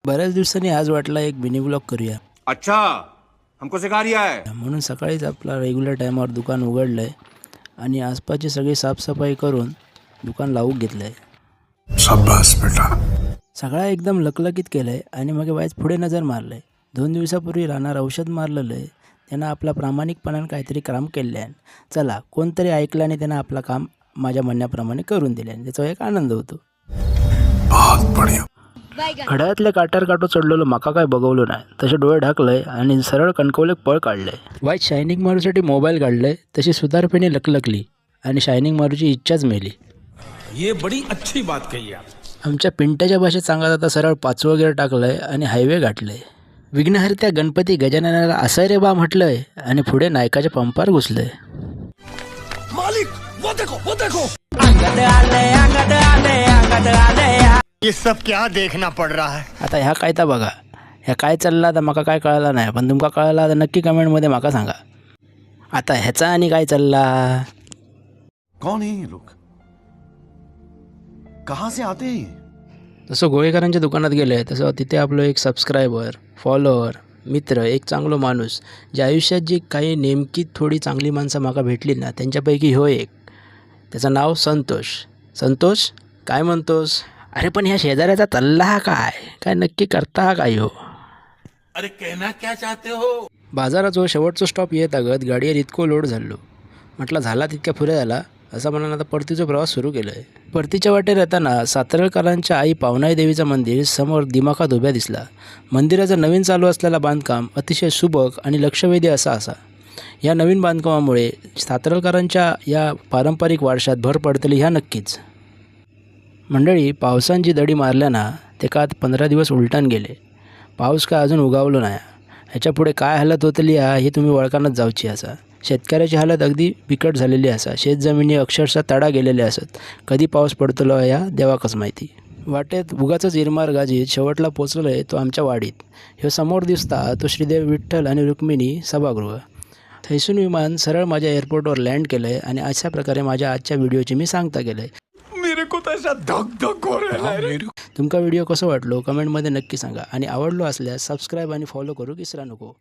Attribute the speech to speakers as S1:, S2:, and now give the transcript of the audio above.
S1: बऱ्याच दिवसांनी आज वाटला एक मिनी ब्लॉग करूया.
S2: अच्छा हमको सिखा रिया है.
S1: म्हणून सकाळीच आपला रेग्युलर टाईमावर दुकान उघडलं आहे आणि आसपासची सगळी साफसफाई करून दुकान लावून घेतलं आहे.
S3: शाबास बेटा.
S1: सगळा एकदम लकलकीत केलं आहे आणि मग वाईज पुढे नजर मारलं आहे. 2 दिवसापूर्वी राहणार औषध मारलेलं आहे. त्यानं आपला प्रामाणिकपणानं काहीतरी काम केलं आहे. चला कोणतरी ऐकलं आणि त्यानं आपलं काम माझ्या म्हणण्याप्रमाणे करून दिले आणि त्याचा एक आनंद होतो.
S3: बहुत बढ़िया.
S1: घड्याळातले काट्यावर काटो चढलेलो माका काय बघवलं नाही. तसे डोळे ढाकलंय आणि सरळ कणकवले पळ काढलंय. वाईट शायनिंग मारूसाठी मोबाईल काढलाय. तशी सुधारपणे लकलकली आणि शायनिंग मारूची इच्छाच मेली.
S4: ये बड़ी अच्छी बात कही आप.
S1: आमच्या पिंट्याच्या भाषेत सांगत आता सरळ 5 वगैरे टाकलंय आणि हायवे गाठलंय. विघ्नहर्त्या गणपती गजाननाला असं रे बा म्हटलंय आणि पुढे नायकाच्या पंपावर घुसलंय.
S4: मालिक वो देखो.
S5: ये सब क्या देखना पड़ रहा है.
S1: आता ह्या काय तर बघा. ह्या काय चालला तर माका काय कळाला नाही, पण तुमका कळला तर नक्की कमेंटमध्ये माका सांगा. आता ह्याचा आणि काय चालला.
S6: कौन है ये लोग, कहाँ से आते हैं.
S1: तसं गोळेकरांच्या दुकानात गेलं तसं तिथे आपलं एक सबस्क्रायबर, फॉलोअर, मित्र, एक चांगलो माणूस, ज्या आयुष्यात जी काही नेमकी थोडी चांगली माणसं माका भेटली ना त्यांच्यापैकी ह्यो एक. त्याचं नाव संतोष. संतोष काय म्हणतोस. अरे पण ह्या शेजाऱ्याचा चालला हा काय नक्की करता हा काय हो.
S4: अरे कहना क्या चाहते हो.
S1: बाजाराचो शेवटचा स्टॉप येत आगत गाडीवर इतको लोड झालो. म्हटलं झाला तितक्या पुढे झाला असं म्हणून आता परतीचा प्रवास सुरू केला आहे. परतीच्या वाटेत येताना सातारकरांच्या आई पावनाई देवीचं मंदिर समोर दिमाखात उभ्या दिसला. मंदिराचं नवीन चालू असलेला बांधकाम अतिशय सुबक आणि लक्षवेधी असा. या नवीन बांधकामामुळे सातारकरांच्या या पारंपरिक वारशात भर पडतली ह्या नक्कीच. मंडळी, पावसांची दडी मारल्यानं ते का 15 दिवस उलटून गेले. पाऊस काय अजून उगावलो नाही. ह्याच्या पुढे काय हालत होतली हे तुम्ही ओळखानच जाऊची असा. शेतकऱ्याची हालत अगदी बिकट झालेली असा. शेतजमिनी अक्षरशः तडा गेलेले असत. कधी पाऊस पडतलो या देवाकच माहिती. वाटेत उगाचच इरमार गाजीत शेवटला पोचलो आहे तो आमच्या वाडीत. ह्यो समोर दिसता तो श्रीदेव विठ्ठल आणि रुक्मिणी सभागृह. थैसून विमान सरळ माझ्या एअरपोर्टवर लँड केलं आहे आणि अशा प्रकारे माझ्या आजच्या व्हिडिओची मी सांगता केलं आहे.
S4: मेरे को तो ऐसा धक धक हो रहा है.
S1: तुमका व्हिडिओ कसं वाटलो कमेंटमध्ये नक्की सांगा आणि आवडलो असल्यास सबस्क्राईब आणि फॉलो करू विसरा नको.